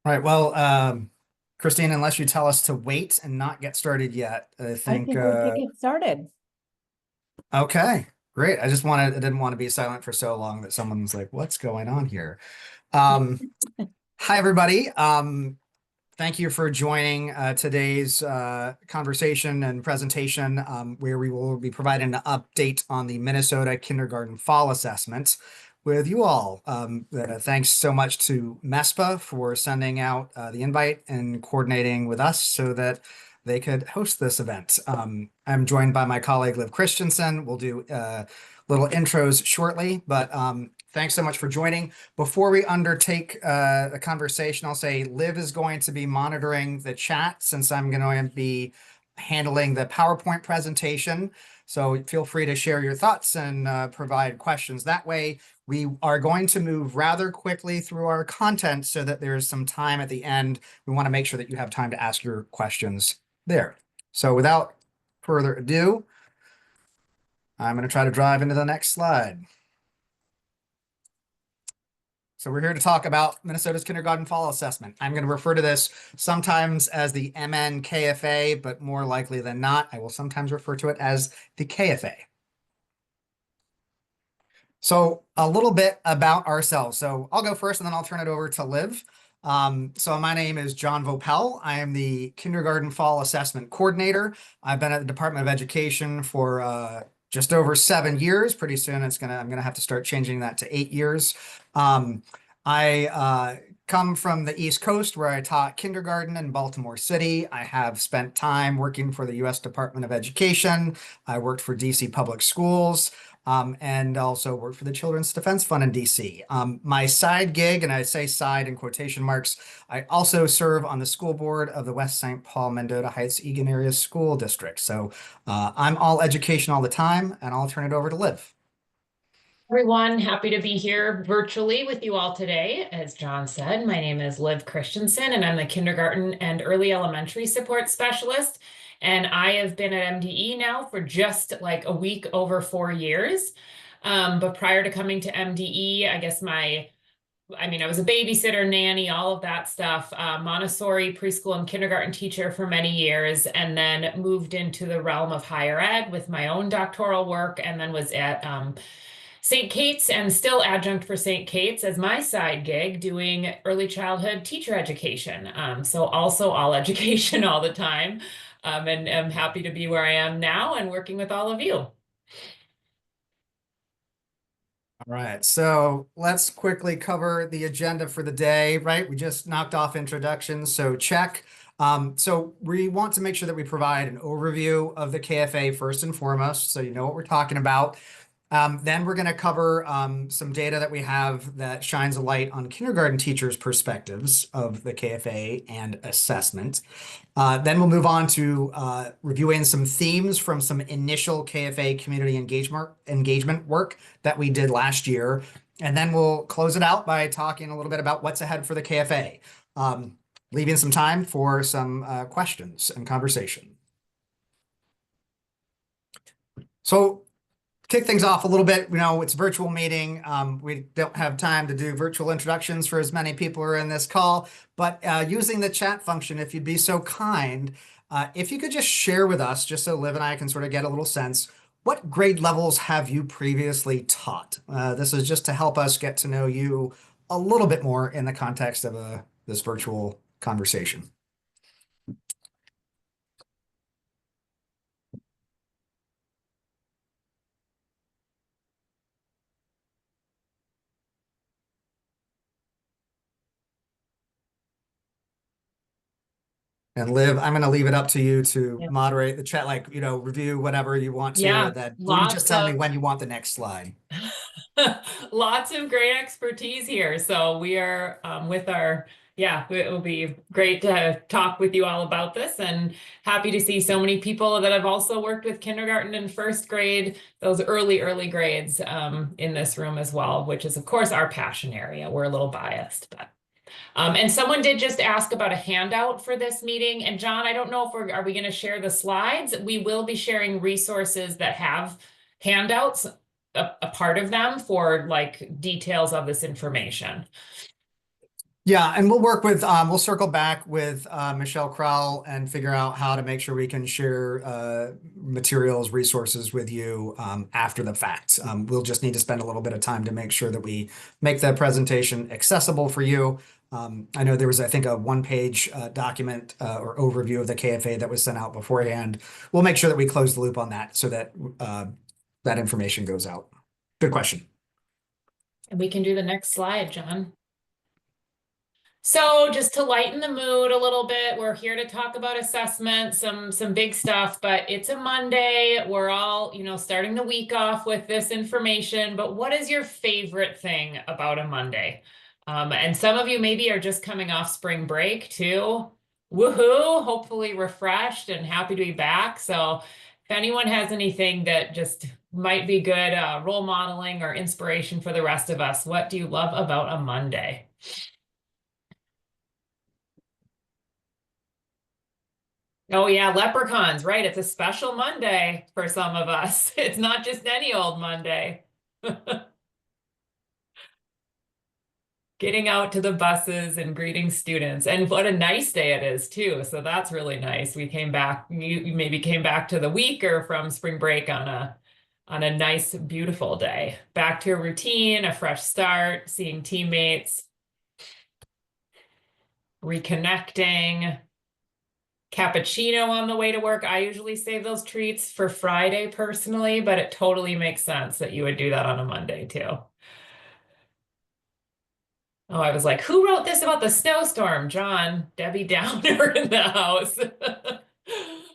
All right. Well, Christine, unless you tell us to wait and not get started yet, I I think, think we could get started. okay, great. I didn't want to be silent for so long that someone's like, what's going on here? Hi, everybody. Thank you for joining today's conversation and presentation, where we will be providing an update on the Minnesota Kindergarten Fall Assessment with you all. Thanks so much to MESPA for sending out the invite and coordinating with us so that they could host this event. I'm joined by my colleague Liv Christensen. We'll do little intros shortly, but thanks so much for joining. Before we undertake the conversation, I'll say Liv is going to be monitoring the chat since I'm going to be handling the PowerPoint presentation. So feel free to share your thoughts and provide questions that way. We are going to move rather quickly through our content so that there's some time at the end. We want to make sure that you have time to ask your questions there. So without further ado, I'm going to try to drive into the next slide. So we're here to talk about Minnesota's Kindergarten Fall Assessment. I'm going to refer to this sometimes as the MnKFA, but more likely than not, I will sometimes refer to it as the KFA. So a little bit about ourselves. So I'll go first and then I'll turn it over to Liv. So my name is John Vopel. I am the Kindergarten Fall Assessment Coordinator. I've been at the Department of Education for just over 7 years. Pretty soon I'm gonna have to start changing that to 8 years. I come from the East Coast where I taught kindergarten in Baltimore City. I have spent time working for the U.S. Department of Education. I worked for DC Public Schools. And also worked for the Children's Defense Fund in DC. My side gig, and I say side in quotation marks, I also serve on the school board of the West St. Paul Mendota Heights Eagan Area School District. So I'm all education all the time, and I'll turn it over to Liv. Everyone, happy to be here virtually with you all today. As John said, my name is Liv Christensen, and I'm the kindergarten and early elementary support specialist. And I have been at MDE now for just like a week over 4 years. But prior to coming to MDE, I was a babysitter, nanny, all of that stuff, Montessori preschool and kindergarten teacher for many years, and then moved into the realm of higher ed with my own doctoral work, and then was at St. Kate's and still adjunct for St. Kate's as my side gig doing early childhood teacher education. So also all education all the time. And I'm happy to be where I am now and working with all of you. All right, so let's quickly cover the agenda for the day, right? We just knocked off introductions, so check. So we want to make sure that we provide an overview of the KFA first and foremost, so you know what we're talking about. Then we're going to cover some data that we have that shines a light on kindergarten teachers' perspectives of the KFA and assessment. Then we'll move on to reviewing some themes from some initial KFA community engagement work that we did last year. And then we'll close it out by talking a little bit about what's ahead for the KFA, leaving some time for some questions and conversation. So kick things off a little bit, it's a virtual meeting. We don't have time to do virtual introductions for as many people who are in this call, but using the chat function, if you'd be so kind, if you could just share with us, just so Liv and I can sort of get a little sense, what grade levels have you previously taught? This is just to help us get to know you a little bit more in the context of this virtual conversation. And Liv, I'm going to leave it up to you to moderate the chat, review whatever you want to. Yeah, Then you just tell me when you want the next slide. Lots of great expertise here. So we are it will be great to talk with you all about this, and happy to see so many people that have also worked with kindergarten and first grade, those early grades in this room as well, which is of course our passion area. We're a little biased, but. And someone did just ask about a handout for this meeting. And John, I don't know if are we going to share the slides? We will be sharing resources that have handouts, a part of them for like details of this information. Yeah, and we'll work with we'll circle back with Michelle Crowell and figure out how to make sure we can share materials, resources with you after the fact. We'll just need to spend a little bit of time to make sure that we make the presentation accessible for you. I know there was, I think, a one-page document or overview of the KFA that was sent out beforehand. We'll make sure that we close the loop on that so that that information goes out. Good question. And we can do the next slide, John. So just to lighten the mood a little bit, we're here to talk about assessment, some big stuff, but it's a Monday. We're all, starting the week off with this information, but what is your favorite thing about a Monday? And some of you maybe are just coming off spring break too. Woohoo, hopefully refreshed and happy to be back. So if anyone has anything that just might be good role modeling or inspiration for the rest of us, what do you love about a Monday? Oh yeah, leprechauns, right? It's a special Monday for some of us. It's not just any old Monday. Getting out to the buses and greeting students. And what a nice day it is too. So that's really nice. We came back, you maybe came back to the week or from spring break on a nice, beautiful day. Back to a routine, a fresh start, seeing teammates, reconnecting. Cappuccino on the way to work. I usually save those treats for Friday personally, but it totally makes sense that you would do that on a Monday too. Oh, I was like, who wrote this about the snowstorm? John, Debbie Downer in the house. I'm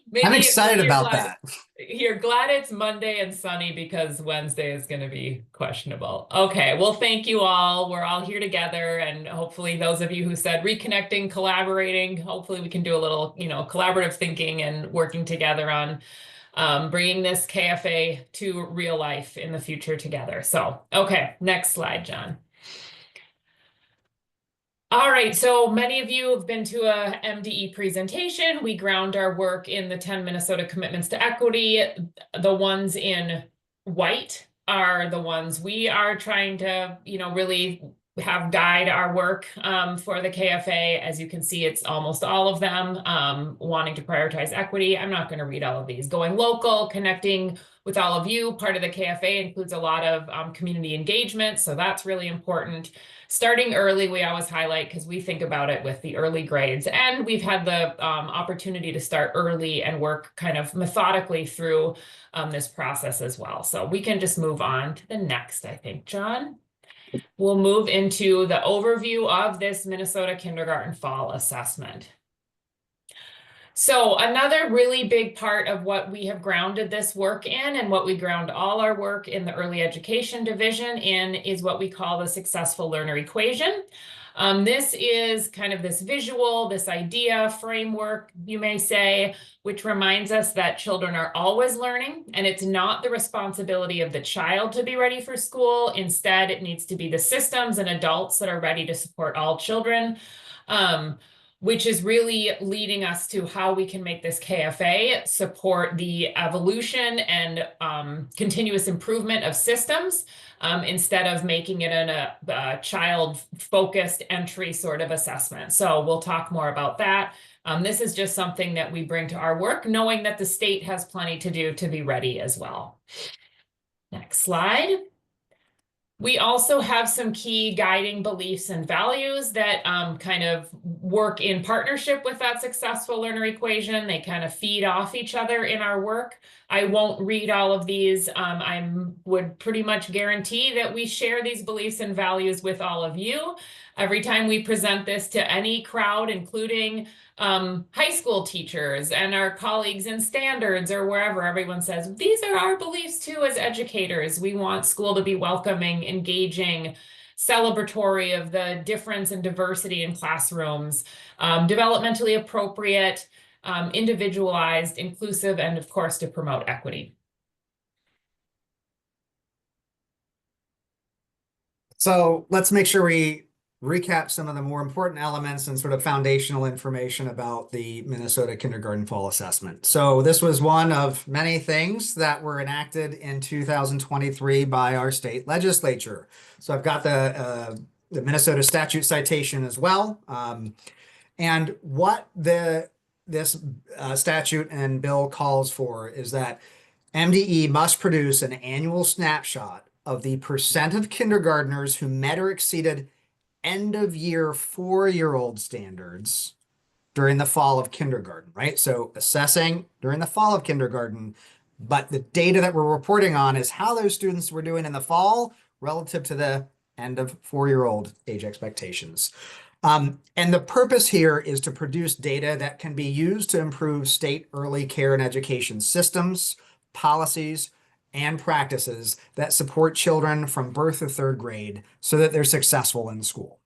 Maybe excited about that. you're glad it's Monday and sunny because Wednesday is going to be questionable. Okay, well, thank you all. We're all here together, and hopefully those of you who said reconnecting, collaborating, hopefully we can do a little, collaborative thinking and working together on bringing this KFA to real life in the future together. So, okay, next slide, John. All right, so many of you have been to a MDE presentation. We ground our work in the 10 Minnesota commitments to equity. The ones in white are the ones we are trying to, really have guide our work for the KFA. As you can see, it's almost all of them wanting to prioritize equity. I'm not going to read all of these. Going local, connecting with all of you. Part of the KFA includes a lot of community engagement, so that's really important. Starting early, we always highlight because we think about it with the early grades, and we've had the opportunity to start early and work kind of methodically through this process as well. So we can just move on to the next, I think, John. We'll move into the overview of this Minnesota Kindergarten Fall Assessment. So another really big part of what we have grounded this work in and what we ground all our work in the early education division in is what we call the successful learner equation. This is kind of this visual, this idea framework, you may say, which reminds us that children are always learning, and it's not the responsibility of the child to be ready for school. Instead, it needs to be the systems and adults that are ready to support all children. Which is really leading us to how we can make this KFA support the evolution and continuous improvement of systems instead of making it a child-focused entry sort of assessment. So we'll talk more about that. This is just something that we bring to our work, knowing that the state has plenty to do to be ready as well. Next slide. We also have some key guiding beliefs and values that kind of work in partnership with that successful learner equation. They kind of feed off each other in our work. I won't read all of these. I would pretty much guarantee that we share these beliefs and values with all of you. Every time we present this to any crowd, including high school teachers and our colleagues in standards or wherever, everyone says, these are our beliefs too as educators. We want school to be welcoming, engaging, celebratory of the difference and diversity in classrooms, developmentally appropriate, individualized, inclusive, and of course to promote equity. So let's make sure we recap some of the more important elements and sort of foundational information about the Minnesota Kindergarten Fall Assessment. So this was one of many things that were enacted in 2023 by our state legislature. So I've got the the Minnesota statute citation as well. And what this statute and bill calls for is that MDE must produce an annual snapshot of the percent of kindergartners who met or exceeded end of year 4-year-old standards during the fall of kindergarten, right? So assessing during the fall of kindergarten, but the data that we're reporting on is how those students were doing in the fall relative to the end of 4-year-old age expectations. And the purpose here is to produce data that can be used to improve state early care and education systems, policies, and practices that support children from birth to 3rd grade so that they're successful in school.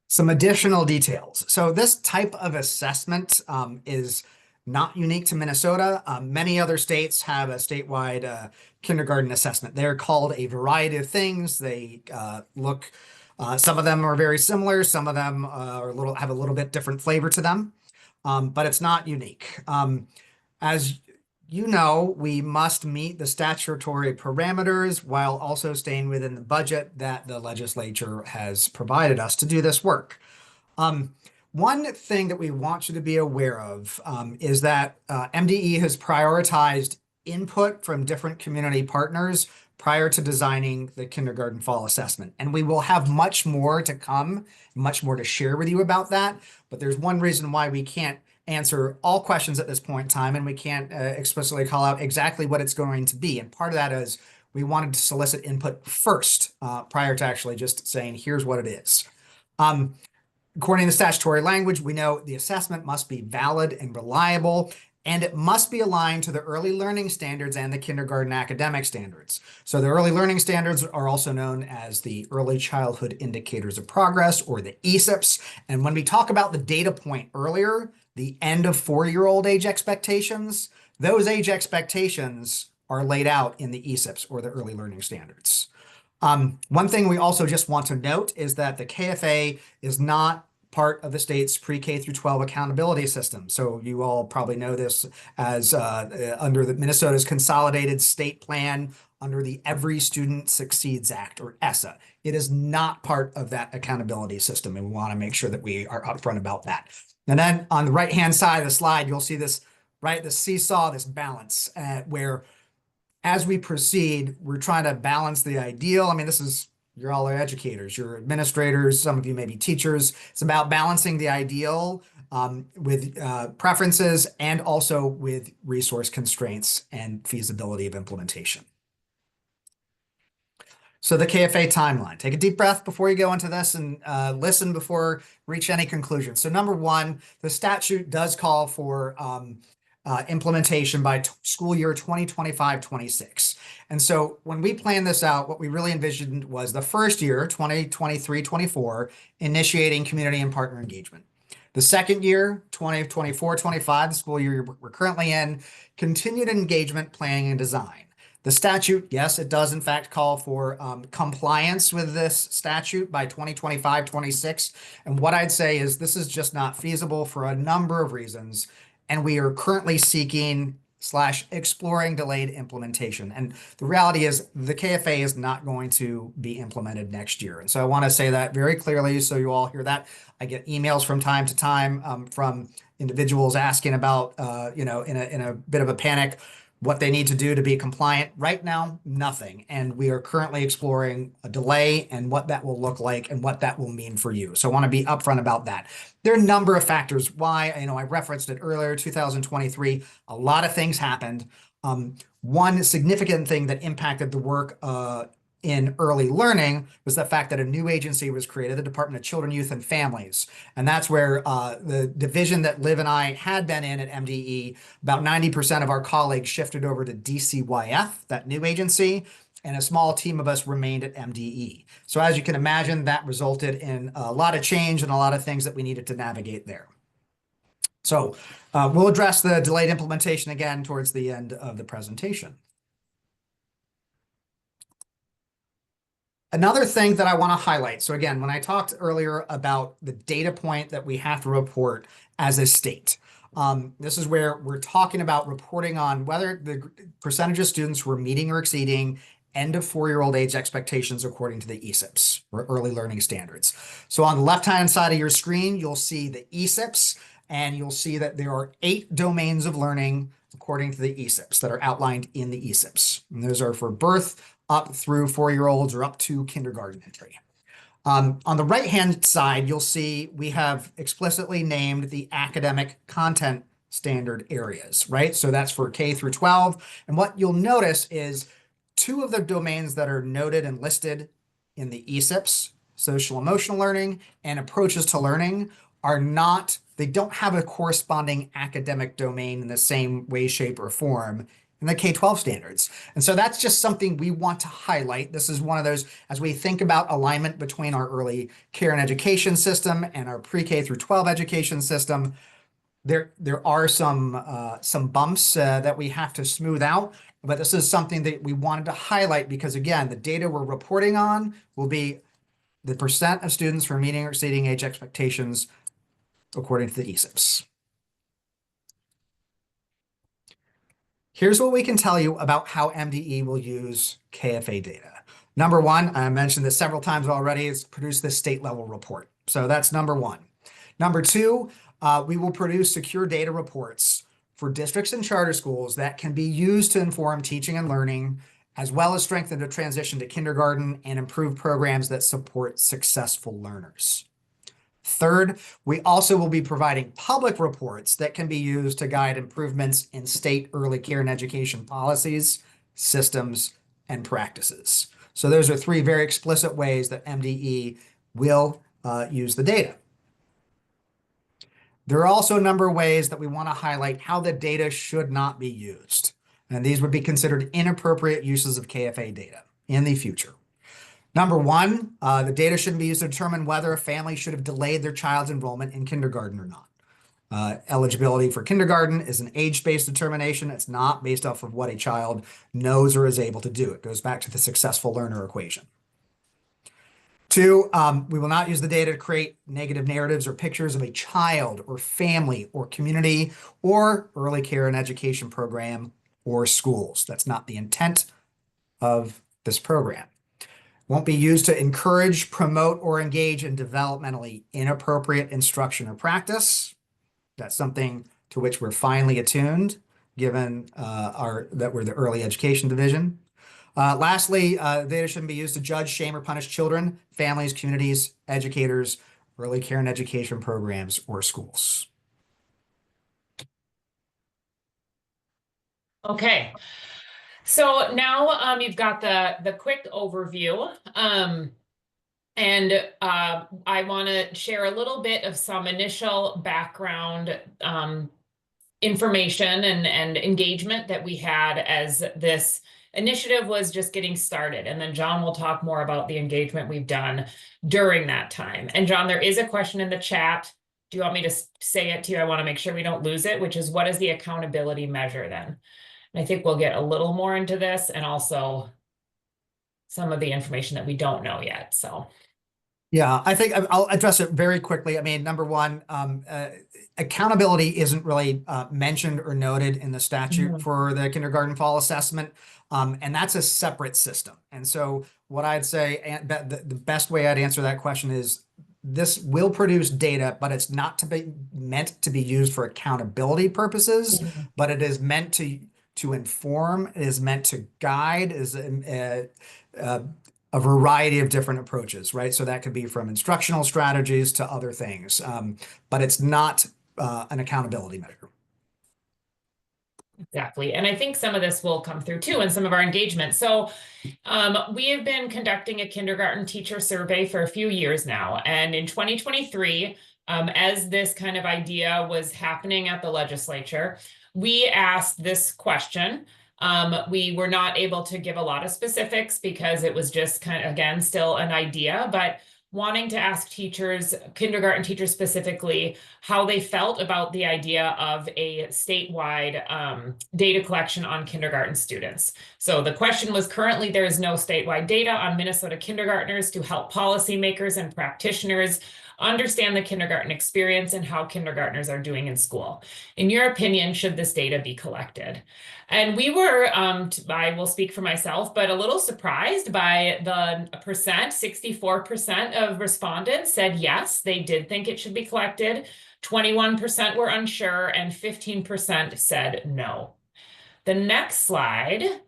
Some additional details. So this type of assessment is not unique to Minnesota. Many other states have a statewide kindergarten assessment. They're called a variety of things. They look, some of them are very similar. Some of them have a little bit different flavor to them, but it's not unique. As you know, we must meet the statutory parameters while also staying within the budget that the legislature has provided us to do this work. One thing that we want you to be aware of is that MDE has prioritized input from different community partners prior to designing the kindergarten fall assessment. And we will have much more to come, much more to share with you about that. But there's one reason why we can't answer all questions at this point in time, and we can't explicitly call out exactly what it's going to be. And part of that is we wanted to solicit input first prior to actually just saying, here's what it is. According to the statutory language, we know the assessment must be valid and reliable, and it must be aligned to the early learning standards and the kindergarten academic standards. So the early learning standards are also known as the Early Childhood Indicators of Progress, or the ESIPs. And when we talk about the data point earlier, the end of 4-year-old age expectations, those age expectations are laid out in the ESIPs, or the early learning standards. One thing we also just want to note is that the KFA is not part of the state's pre-K through 12 accountability system. So you all probably know this as under the Minnesota's consolidated state plan under the Every Student Succeeds Act, or ESSA. It is not part of that accountability system, and we want to make sure that we are upfront about that. And then on the right-hand side of the slide, you'll see this, right, the seesaw, this balance where as we proceed, we're trying to balance the ideal. I mean, you're all educators, you're administrators, some of you may be teachers. It's about balancing the ideal with preferences and also with resource constraints and feasibility of implementation. So the KFA timeline. Take a deep breath before you go into this and listen before reach any conclusions. So number one, the statute does call for implementation by school year 2025-26. And so when we planned this out, what we really envisioned was the first year, 2023-24, initiating community and partner engagement. The second year, 2024-25, the school year we're currently in, continued engagement, planning, and design. The statute, yes, it does in fact call for compliance with this statute by 2025-26. And what I'd say is this is just not feasible for a number of reasons. And we are currently seeking / exploring delayed implementation. And the reality is the KFA is not going to be implemented next year. And so I want to say that very clearly so you all hear that. I get emails from time to time from individuals asking about, in a bit of a panic, what they need to do to be compliant. Right now, nothing. And we are currently exploring a delay and what that will look like and what that will mean for you. So I want to be upfront about that. There are a number of factors why, I referenced it earlier, 2023, a lot of things happened. One significant thing that impacted the work in early learning was the fact that a new agency was created, the Department of Children, Youth, and Families. And that's where the division that Liv and I had been in at MDE, about 90% of our colleagues shifted over to DCYF, that new agency, and a small team of us remained at MDE. So as you can imagine, that resulted in a lot of change and a lot of things that we needed to navigate there. So we'll address the delayed implementation again towards the end of the presentation. Another thing that I want to highlight. So again, when I talked earlier about the data point that we have to report as a state, this is where we're talking about reporting on whether the percentage of students who are meeting or exceeding end of 4-year-old age expectations according to the ESIPs, or early learning standards. So on the left-hand side of your screen, you'll see the ESIPs, and you'll see that there are 8 domains of learning according to the ESIPs that are outlined in the ESIPs. And those are for birth up through 4-year-olds or up to kindergarten entry. On the right-hand side, you'll see we have explicitly named the academic content standard areas, right? So that's for K through 12. And what you'll notice is 2 of the domains that are noted and listed in the ESIPs, social emotional learning and approaches to learning, are not, they don't have a corresponding academic domain in the same way, shape, or form in the K-12 standards. And so that's just something we want to highlight. This is one of those, as we think about alignment between our early care and education system and our pre-K through 12 education system, there are some bumps that we have to smooth out, but this is something that we wanted to highlight because, again, the data we're reporting on will be the percent of students who are meeting or exceeding age expectations according to the ESIPs. Here's what we can tell you about how MDE will use KFA data. Number one, I mentioned this several times already, is produce this state level report. So that's number one. Number two, we will produce secure data reports for districts and charter schools that can be used to inform teaching and learning, as well as strengthen the transition to kindergarten and improve programs that support successful learners. Third, we also will be providing public reports that can be used to guide improvements in state early care and education policies, systems, and practices. So those are 3 very explicit ways that MDE will use the data. There are also a number of ways that we want to highlight how the data should not be used. And these would be considered inappropriate uses of KFA data in the future. Number one, the data shouldn't be used to determine whether a family should have delayed their child's enrollment in kindergarten or not. Eligibility for kindergarten is an age-based determination. It's not based off of what a child knows or is able to do. It goes back to the successful learner equation. 2, we will not use the data to create negative narratives or pictures of a child or family or community or early care and education program or schools. That's not the intent of this program. Won't be used to encourage, promote, or engage in developmentally inappropriate instruction or practice. That's something to which we're finely attuned, given that we're the early education division. Lastly, data shouldn't be used to judge, shame, or punish children, families, communities, educators, early care and education programs, or schools. Okay. So now you've got the quick overview, and I want to share a little bit of some initial background information and engagement that we had as this initiative was just getting started. And then John will talk more about the engagement we've done during that time. And John, there is a question in the chat. Do you want me to say it to you? I want to make sure we don't lose it, which is, what is the accountability measure then? And I think we'll get a little more into this and also some of the information that we don't know yet. So, yeah, I think I'll address it very quickly. I mean, number one, accountability isn't really mentioned or noted in the statute for the kindergarten fall assessment, and that's a separate system. And so what I'd say, the best way I'd answer that question is, this will produce data, but it's not meant to be used for accountability purposes, but it is meant to inform, it is meant to guide, is a variety of different approaches, right? So that could be from instructional strategies to other things, but it's not an accountability measure. Exactly. And I think some of this will come through too in some of our engagement. So we have been conducting a kindergarten teacher survey for a few years now. And in 2023, as this kind of idea was happening at the legislature, we asked this question. We were not able to give a lot of specifics because it was just kind of, again, still an idea, but wanting to ask teachers, kindergarten teachers specifically, how they felt about the idea of a statewide data collection on kindergarten students. So the question was, currently there is no statewide data on Minnesota kindergartners to help policymakers and practitioners understand the kindergarten experience and how kindergartners are doing in school. In your opinion, should this data be collected? And we were, I will speak for myself, but a little surprised by the percent. 64% of respondents said yes, they did think it should be collected. 21% were unsure, and 15% said no. The next slide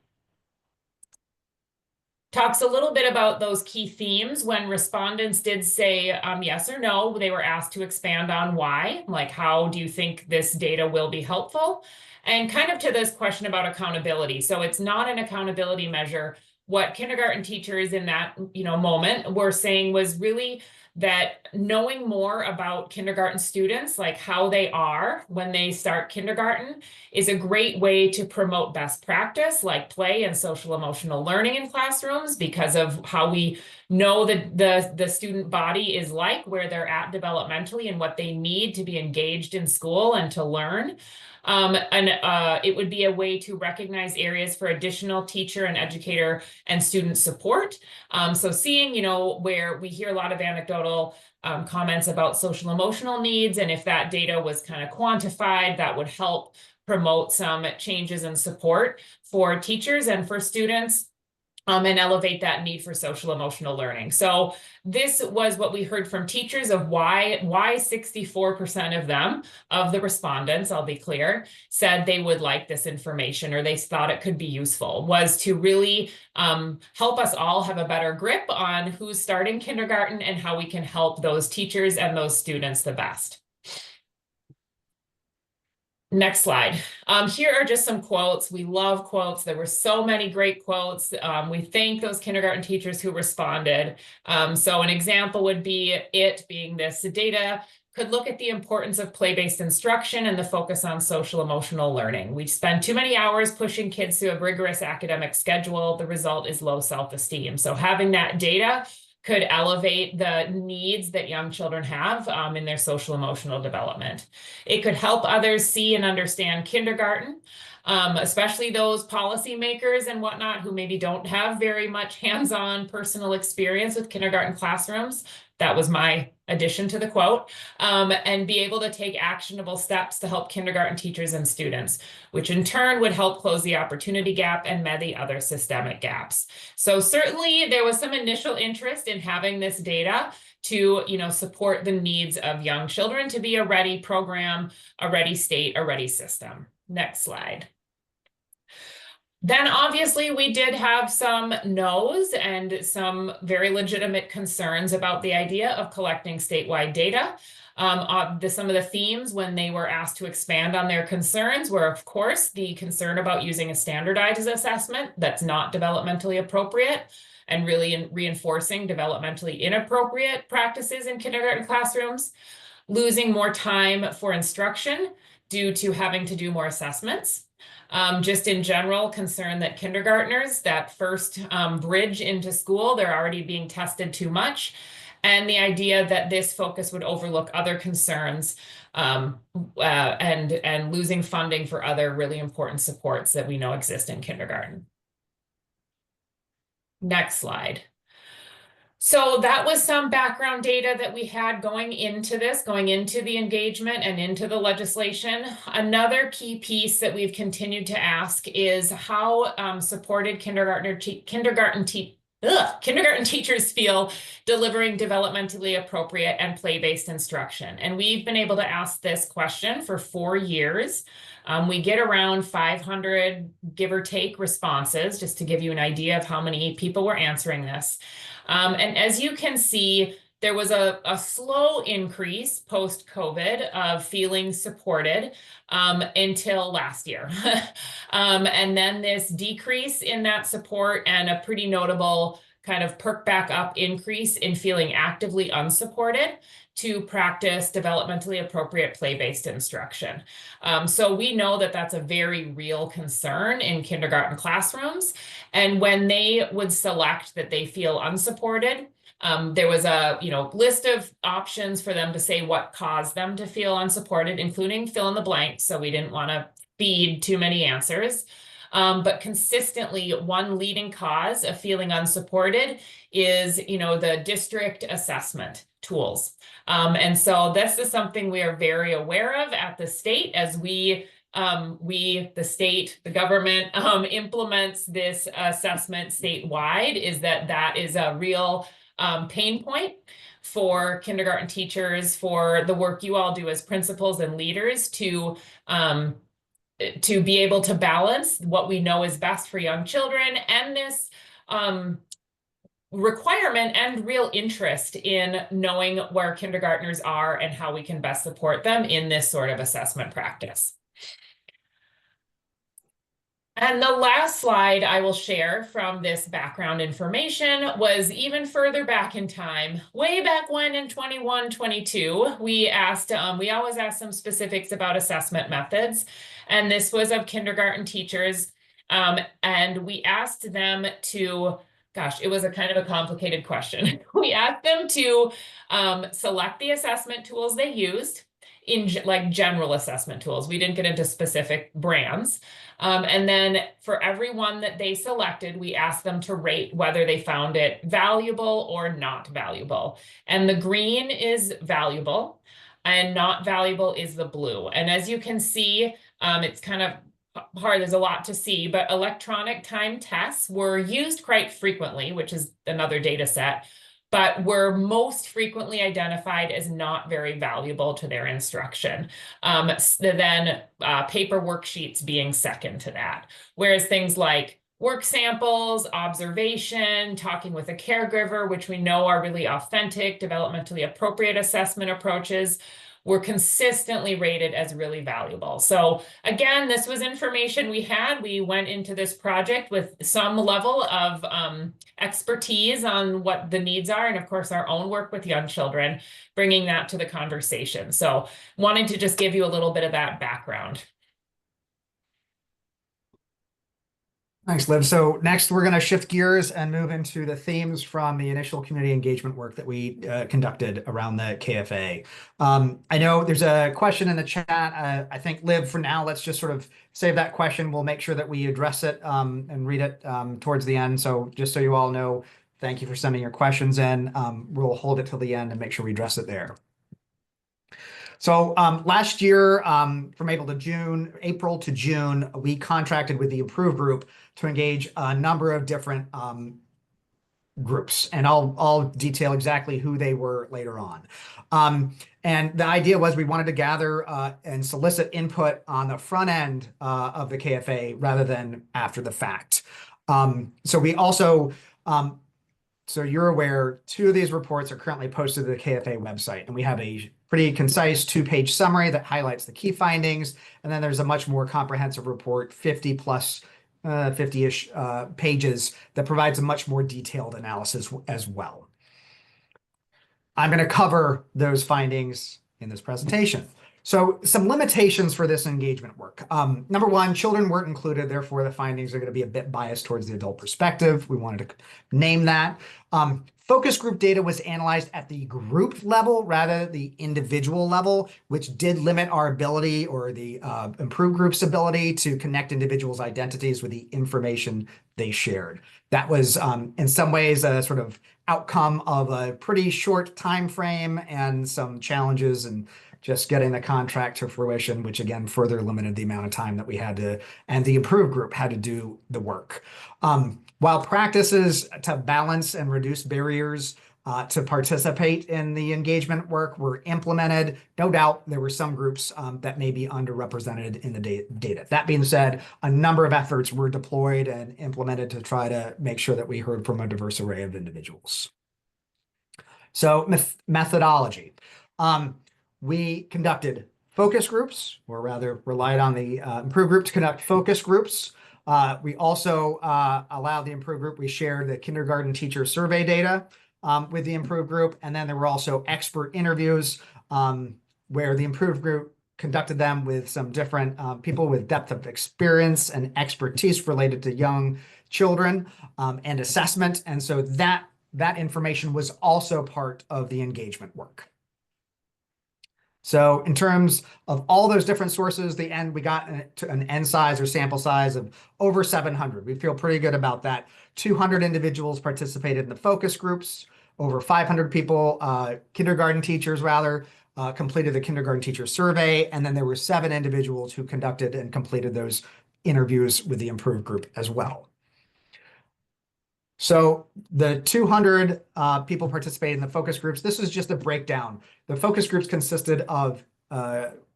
talks a little bit about those key themes. When respondents did say yes or no, they were asked to expand on why, like how do you think this data will be helpful? And kind of to this question about accountability. So it's not an accountability measure. What kindergarten teachers in that moment were saying was really that knowing more about kindergarten students, like how they are when they start kindergarten, is a great way to promote best practice like play and social emotional learning in classrooms, because of how we know that the student body is like, where they're at developmentally and what they need to be engaged in school and to learn. It would be a way to recognize areas for additional teacher and educator and student support. So seeing, where we hear a lot of anecdotal comments about social emotional needs, and if that data was kind of quantified, that would help promote some changes in support for teachers and for students. And elevate that need for social emotional learning. So this was what we heard from teachers of why 64% of them, of the respondents, I'll be clear, said they would like this information or they thought it could be useful, was to really help us all have a better grip on who's starting kindergarten and how we can help those teachers and those students the best. Next slide. Here are just some quotes. We love quotes. There were so many great quotes. We thank those kindergarten teachers who responded. So an example would be it being this data could look at the importance of play-based instruction and the focus on social emotional learning. We spend too many hours pushing kids through a rigorous academic schedule. The result is low self-esteem. So having that data could elevate the needs that young children have in their social emotional development. It could help others see and understand kindergarten, especially those policymakers and whatnot who maybe don't have very much hands-on personal experience with kindergarten classrooms. That was my addition to the quote, and be able to take actionable steps to help kindergarten teachers and students, which in turn would help close the opportunity gap and many other systemic gaps. So certainly there was some initial interest in having this data to, support the needs of young children to be a ready program, a ready state, a ready system. Next slide. Then obviously we did have some no's and some very legitimate concerns about the idea of collecting statewide data. Some of the themes when they were asked to expand on their concerns were, of course, the concern about using a standardized assessment that's not developmentally appropriate and really reinforcing developmentally inappropriate practices in kindergarten classrooms, losing more time for instruction due to having to do more assessments. Just in general, concern that kindergartners, that first bridge into school, they're already being tested too much. And the idea that this focus would overlook other concerns and losing funding for other really important supports that we know exist in kindergarten. Next slide. So that was some background data that we had going into the engagement and into the legislation. Another key piece that we've continued to ask is how supported kindergarten teachers feel delivering developmentally appropriate and play-based instruction. And we've been able to ask this question for 4 years. We get around 500, give or take, responses, just to give you an idea of how many people were answering this. And as you can see, there was a slow increase post-COVID of feeling supported until last year. And then this decrease in that support and a pretty notable kind of perk back up increase in feeling actively unsupported to practice developmentally appropriate play-based instruction. So we know that that's a very real concern in kindergarten classrooms. And when they would select that they feel unsupported, there was a list of options for them to say what caused them to feel unsupported, including fill in the blank. So we didn't want to feed too many answers. But consistently, one leading cause of feeling unsupported is, the district assessment tools. And so this is something we are very aware of at the state as the state, the government implements this assessment statewide, is that is a real pain point for kindergarten teachers, for the work you all do as principals and leaders to be able to balance what we know is best for young children and this requirement and real interest in knowing where kindergartners are and how we can best support them in this sort of assessment practice. And the last slide I will share from this background information was even further back in time, way back when in 21, 22, we always ask some specifics about assessment methods. And this was of kindergarten teachers. And we asked them to, gosh, it was a kind of a complicated question. We asked them to select the assessment tools they used in like general assessment tools. We didn't get into specific brands. And then for every one that they selected, we asked them to rate whether they found it valuable or not valuable. And the green is valuable and not valuable is the blue. And as you can see, it's kind of hard, there's a lot to see, but electronic time tests were used quite frequently, which is another data set, but were most frequently identified as not very valuable to their instruction. Then paper worksheets being second to that. Whereas things like work samples, observation, talking with a caregiver, which we know are really authentic, developmentally appropriate assessment approaches, were consistently rated as really valuable. So again, this was information we had. We went into this project with some level of expertise on what the needs are, and of course our own work with young children, bringing that to the conversation. So wanting to just give you a little bit of that background. Thanks, Liv. So next, we're going to shift gears and move into the themes from the initial community engagement work that we conducted around the KFA. I know there's a question in the chat. I think, Liv, for now, let's just sort of save that question. We'll make sure that we address it and read it towards the end. So just so you all know, thank you for sending your questions in. We'll hold it till the end and make sure we address it there. So last year, from April to June, we contracted with the Improve Group to engage a number of different groups, and I'll detail exactly who they were later on. And the idea was we wanted to gather and solicit input on the front end of the KFA rather than after the fact. So we also so you're aware, 2 of these reports are currently posted to the KFA website, and we have a pretty concise 2-page summary that highlights the key findings, and then there's a much more comprehensive report, 50-ish pages, that provides a much more detailed analysis as well. I'm going to cover those findings in this presentation. So some limitations for this engagement work. Number one, children weren't included, therefore the findings are going to be a bit biased towards the adult perspective. We wanted to name that. Focus group data was analyzed at the group level rather than the individual level, which did limit our ability, or the Improve Group's ability, to connect individuals' identities with the information they shared. That was in some ways a sort of outcome of a pretty short time frame and some challenges and just getting the contract to fruition, which again further limited the amount of time that we had to, and the Improve Group had to do the work. While practices to balance and reduce barriers to participate in the engagement work were implemented, no doubt there were some groups that may be underrepresented in the data. That being said, a number of efforts were deployed and implemented to try to make sure that we heard from a diverse array of individuals. So methodology. We conducted focus groups, or rather relied on the Improve Group to conduct focus groups. We also allowed the Improve Group, we shared the kindergarten teacher survey data with the Improve Group. And then there were also expert interviews where the Improve Group conducted them with some different people with depth of experience and expertise related to young children and assessment. And so that information was also part of the engagement work. So in terms of all those different sources, we got an N size or sample size of over 700. We feel pretty good about that. 200 individuals participated in the focus groups. Over 500 people, kindergarten teachers rather, completed the kindergarten teacher survey. And then there were 7 individuals who conducted and completed those interviews with the improved group as well. So the 200 people participated in the focus groups. This is just a breakdown. The focus groups consisted of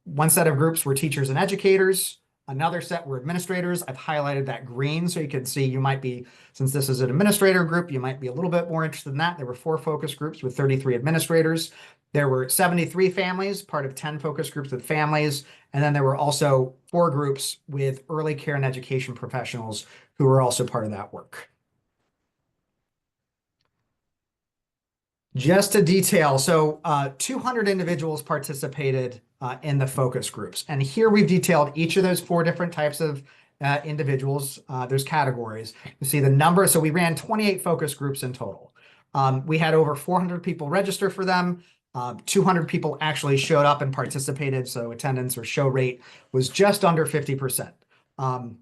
one set of groups were teachers and educators. Another set were administrators. I've highlighted that green so you can see you might be, since this is an administrator group, you might be a little bit more interested in that. There were 4 focus groups with 33 administrators. There were 73 families, part of 10 focus groups with families. And then there were also 4 groups with early care and education professionals who were also part of that work. Just to detail, so 200 individuals participated in the focus groups. And here we've detailed each of those 4 different types of individuals, those categories. You see the number, so we ran 28 focus groups in total. We had over 400 people register for them. 200 people actually showed up and participated, so attendance or show rate was just under 50%.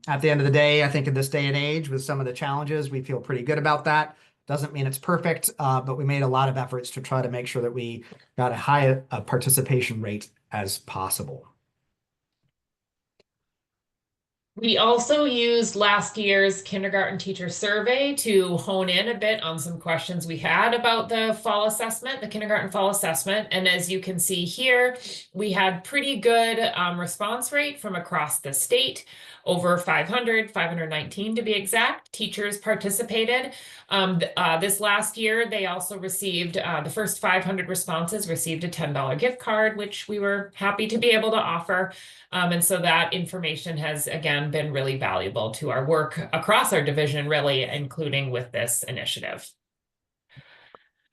At the end of the day, I think in this day and age, with some of the challenges, we feel pretty good about that. Doesn't mean it's perfect, but we made a lot of efforts to try to make sure that we got a high participation rate as possible. We also used last year's kindergarten teacher survey to hone in a bit on some questions we had about the fall assessment, the kindergarten fall assessment. And as you can see here, we had pretty good response rate from across the state. Over 519 to be exact, teachers participated. This last year, they also received, the first 500 responses received a $10 gift card, which we were happy to be able to offer. And so that information has, again, been really valuable to our work across our division, really, including with this initiative.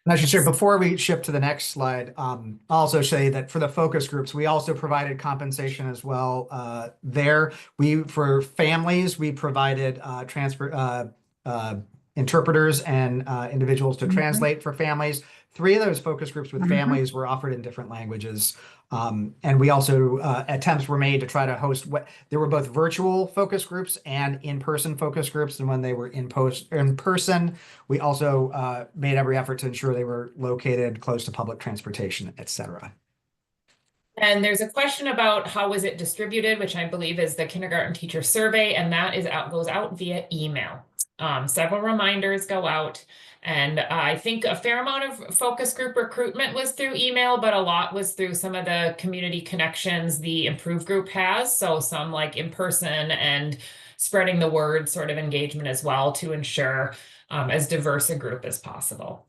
And I should share, before we shift to the next slide, I'll also say that for the focus groups, we also provided compensation as well. For families, we provided interpreters and individuals to translate for families. 3 of those focus groups with families were offered in different languages. And we also, attempts were made to try to host there were both virtual focus groups and in-person focus groups. And when they were in person, we also made every effort to ensure they were located close to public transportation, et cetera. And there's a question about how was it distributed, which I believe is the kindergarten teacher survey, and that goes out via email. Several reminders go out. And I think a fair amount of focus group recruitment was through email, but a lot was through some of the community connections the Improve group has. So some like in person and spreading the word sort of engagement as well to ensure as diverse a group as possible.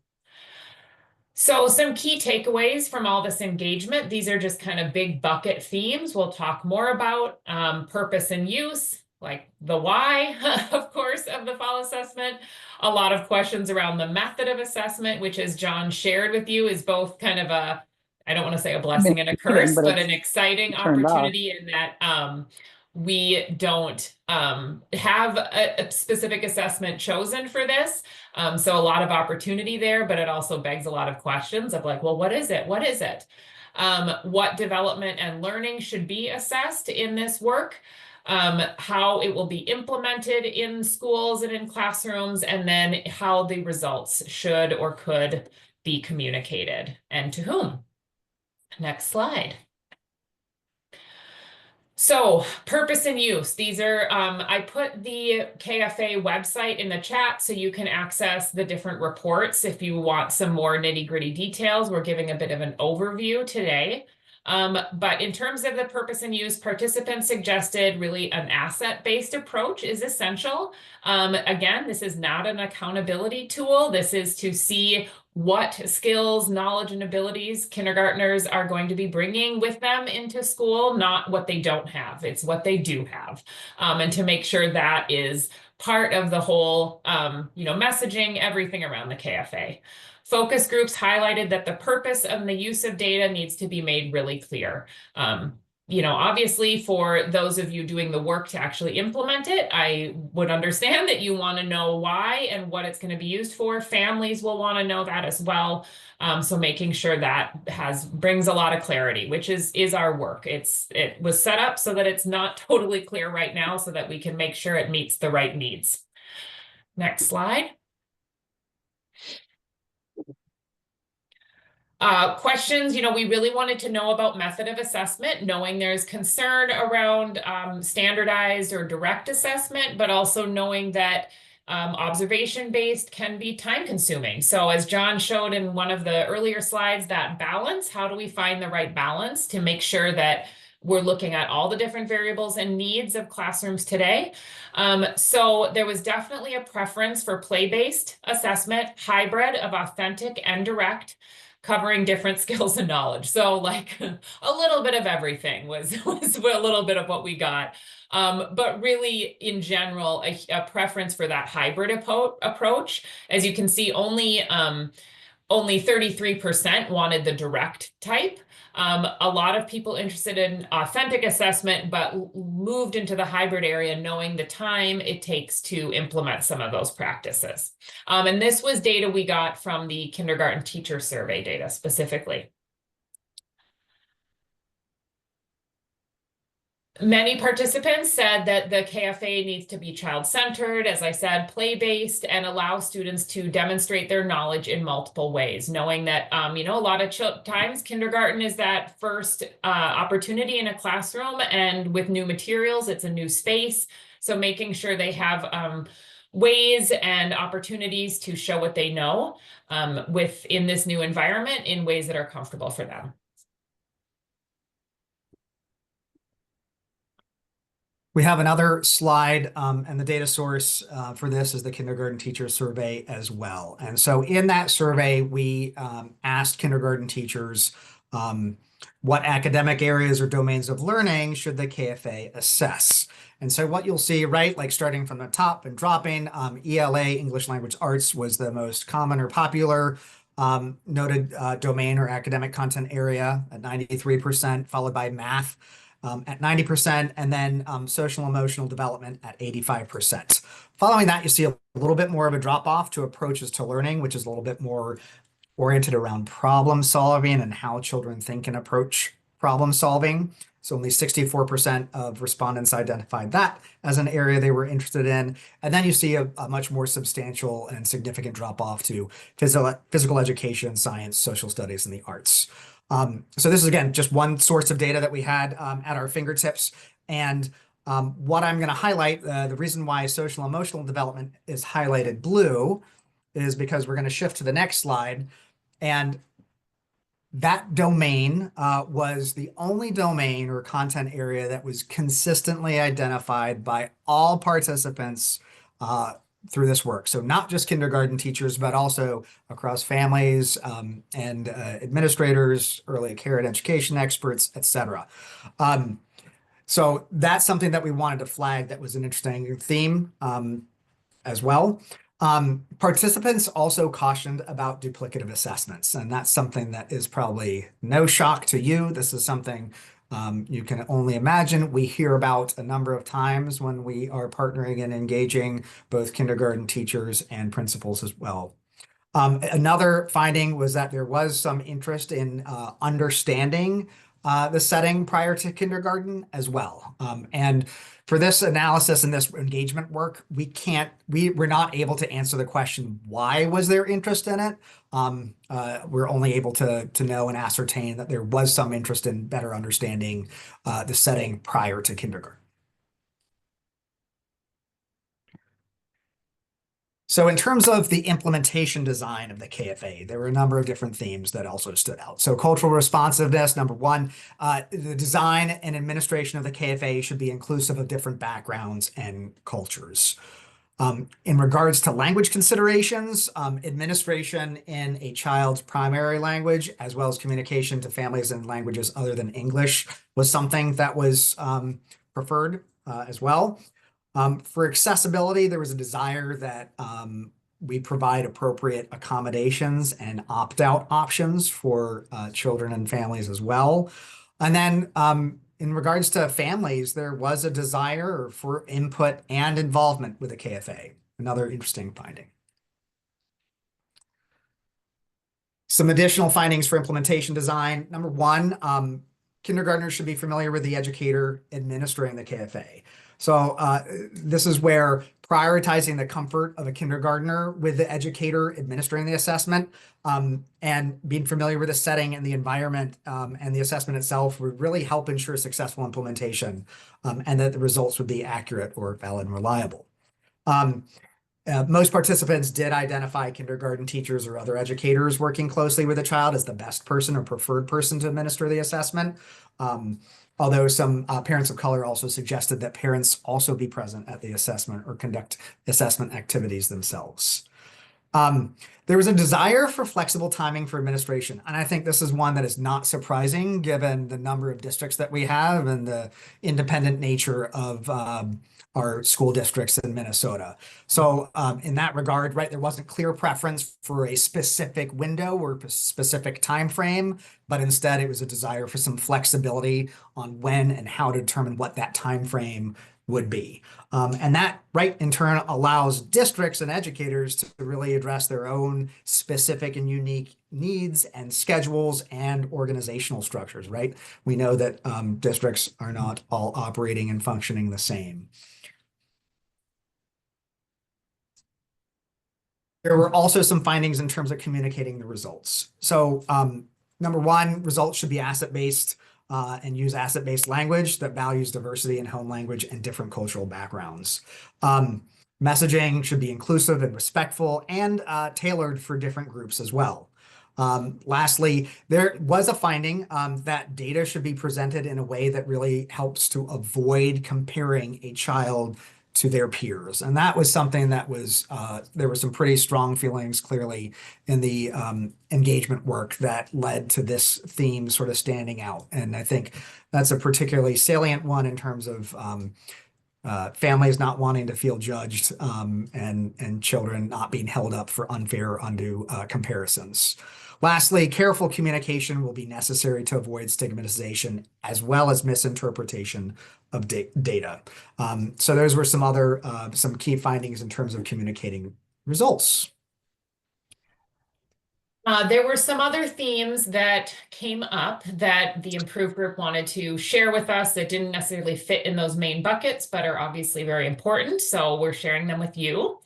So some key takeaways from all this engagement. These are just kind of big bucket themes we'll talk more about. Purpose and use, like the why, of course, of the fall assessment. A lot of questions around the method of assessment, which, as John shared with you, is both kind of a, I don't want to say a blessing and a curse, but an exciting opportunity in that we don't have a specific assessment chosen for this. So a lot of opportunity there, but it also begs a lot of questions of like, well, what is it? What is it? What development and learning should be assessed in this work? How it will be implemented in schools and in classrooms, and then how the results should or could be communicated and to whom. Next slide. So purpose and use, these are, I put the KFA website in the chat so you can access the different reports if you want some more nitty-gritty details. We're giving a bit of an overview today. But in terms of the purpose and use, participants suggested really an asset-based approach is essential. Again, this is not an accountability tool. This is to see what skills, knowledge, and abilities kindergartners are going to be bringing with them into school, not what they don't have. It's what they do have. And to make sure that is part of the whole, messaging, everything around the KFA. Focus groups highlighted that the purpose of the use of data needs to be made really clear. Obviously for those of you doing the work to actually implement it, I would understand that you want to know why and what it's going to be used for. Families will want to know that as well. So making sure that brings a lot of clarity, which is our work. It was set up so that it's not totally clear right now so that we can make sure it meets the right needs. Next slide. Questions, we really wanted to know about method of assessment, knowing there's concern around standardized or direct assessment, but also knowing that observation-based can be time-consuming. So as John showed in one of the earlier slides, that balance, how do we find the right balance to make sure that we're looking at all the different variables and needs of classrooms today? So there was definitely a preference for play-based assessment, hybrid of authentic and direct, covering different skills and knowledge. So like a little bit of everything was a little bit of what we got. But really, in general, a preference for that hybrid approach. As you can see, only 33% wanted the direct type. A lot of people interested in authentic assessment, but moved into the hybrid area knowing the time it takes to implement some of those practices. And this was data we got from the kindergarten teacher survey data specifically. Many participants said that the KFA needs to be child-centered, as I said, play-based, and allow students to demonstrate their knowledge in multiple ways, knowing that, a lot of times kindergarten is that first opportunity in a classroom, and with new materials, it's a new space. So making sure they have ways and opportunities to show what they know within this new environment in ways that are comfortable for them. We have another slide, and the data source for this is the kindergarten teacher survey as well. And so in that survey, we asked kindergarten teachers what academic areas or domains of learning should the KFA assess. And so what you'll see, right, like starting from the top and dropping, ELA, English Language Arts, was the most common or popular noted domain or academic content area at 93%, followed by math at 90%, and then social emotional development at 85%. Following that, you see a little bit more of a drop off to approaches to learning, which is a little bit more oriented around problem solving and how children think and approach problem solving. So only 64% of respondents identified that as an area they were interested in. And then you see a much more substantial and significant drop off to physical education, science, social studies, and the arts. So this is, again, just one source of data that we had at our fingertips. And what I'm going to highlight, the reason why social emotional development is highlighted blue is because we're going to shift to the next slide. And that domain was the only domain or content area that was consistently identified by all participants through this work. So not just kindergarten teachers, but also across families and administrators, early care and education experts, etc. So that's something that we wanted to flag that was an interesting theme as well. Participants also cautioned about duplicative assessments, and that's something that is probably no shock to you. This is something you can only imagine. We hear about a number of times when we are partnering and engaging both kindergarten teachers and principals as well. Another finding was that there was some interest in understanding the setting prior to kindergarten as well. And for this analysis and this engagement work, we're not able to answer the question, why was there interest in it? We're only able to know and ascertain that there was some interest in better understanding the setting prior to kindergarten. So in terms of the implementation design of the KFA, there were a number of different themes that also stood out. So cultural responsiveness, number one, the design and administration of the KFA should be inclusive of different backgrounds and cultures. In regards to language considerations, administration in a child's primary language, as well as communication to families in languages other than English, was something that was preferred as well. For accessibility, there was a desire that we provide appropriate accommodations and opt-out options for children and families as well. And then in regards to families, there was a desire for input and involvement with the KFA. Another interesting finding. Some additional findings for implementation design. Number one, kindergartners should be familiar with the educator administering the KFA. So this is where prioritizing the comfort of a kindergartner with the educator administering the assessment and being familiar with the setting and the environment and the assessment itself would really help ensure successful implementation and that the results would be accurate or valid and reliable. Most participants did identify kindergarten teachers or other educators working closely with a child as the best person or preferred person to administer the assessment. Although some parents of color also suggested that parents also be present at the assessment or conduct assessment activities themselves. There was a desire for flexible timing for administration, and I think this is one that is not surprising given the number of districts that we have and the independent nature of our school districts in Minnesota. So in that regard, right, there wasn't clear preference for a specific window or specific time frame, but instead it was a desire for some flexibility on when and how to determine what that time frame would be. And that, right, in turn allows districts and educators to really address their own specific and unique needs and schedules and organizational structures, right? We know that districts are not all operating and functioning the same. There were also some findings in terms of communicating the results. So number one, results should be asset-based and use asset-based language that values diversity in home language and different cultural backgrounds. Messaging should be inclusive and respectful and tailored for different groups as well. Lastly, there was a finding that data should be presented in a way that really helps to avoid comparing a child to their peers. And that was something that was, there were some pretty strong feelings clearly in the engagement work that led to this theme sort of standing out. And I think that's a particularly salient one in terms of families not wanting to feel judged and children not being held up for unfair or undue comparisons. Lastly, careful communication will be necessary to avoid stigmatization as well as misinterpretation of data. So those were some other, some key findings in terms of communicating results. There were some other themes that came up that the Improve group wanted to share with us that didn't necessarily fit in those main buckets, but are obviously very important. So we're sharing them with you,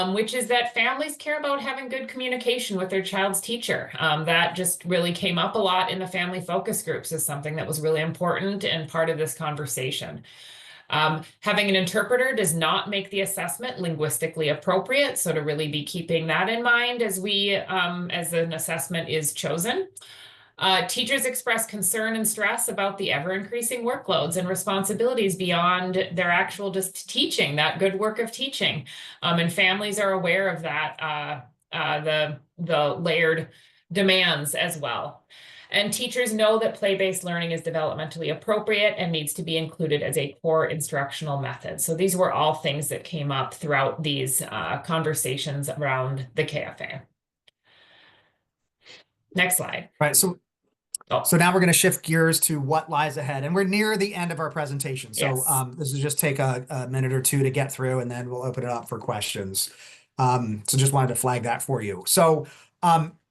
which is that families care about having good communication with their child's teacher. That just really came up a lot in the family focus groups as something that was really important and part of this conversation. Having an interpreter does not make the assessment linguistically appropriate, so to really be keeping that in mind as as an assessment is chosen. Teachers express concern and stress about the ever-increasing workloads and responsibilities beyond their actual just teaching, that good work of teaching. And families are aware of that, the layered demands as well. And teachers know that play-based learning is developmentally appropriate and needs to be included as a core instructional method. So these were all things that came up throughout these conversations around the KFA. Next slide. Right. So now we're going to shift gears to what lies ahead, and we're near the end of our presentation. So Yes. this will just take a minute or two to get through, and then we'll open it up for questions. So just wanted to flag that for you. So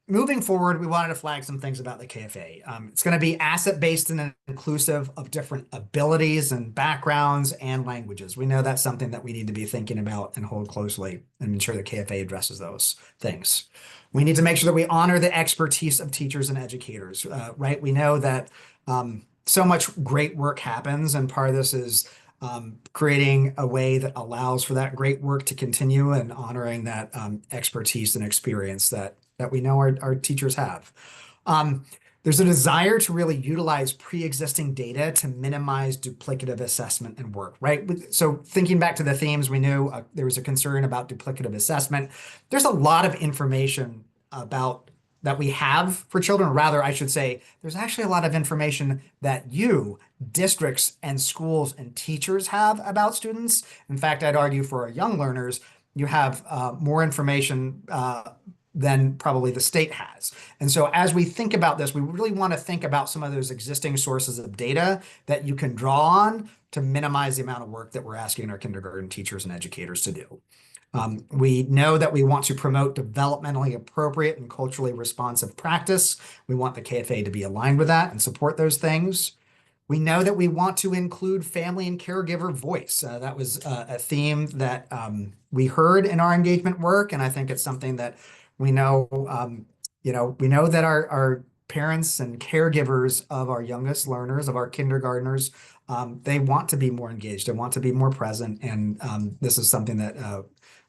moving forward, we wanted to flag some things about the KFA. It's going to be asset-based and inclusive of different abilities and backgrounds and languages. We know that's something that we need to be thinking about and hold closely and ensure the KFA addresses those things. We need to make sure that we honor the expertise of teachers and educators, right? We know that so much great work happens, and part of this is creating a way that allows for that great work to continue and honoring that expertise and experience that we know our teachers have. There's a desire to really utilize pre-existing data to minimize duplicative assessment and work, right? So thinking back to the themes, we knew there was a concern about duplicative assessment. There's a lot of information about that we have for children, or rather, I should say, there's actually a lot of information that you, districts and schools and teachers have about students. In fact, I'd argue for our young learners, you have more information than probably the state has. And so as we think about this, we really want to think about some of those existing sources of data that you can draw on to minimize the amount of work that we're asking our kindergarten teachers and educators to do. We know that we want to promote developmentally appropriate and culturally responsive practice. We want the KFA to be aligned with that and support those things. We know that we want to include family and caregiver voice. That was a theme that we heard in our engagement work, and I think it's something that we know, we know that our parents and caregivers of our youngest learners, of our kindergartners, they want to be more engaged, they want to be more present, and this is something that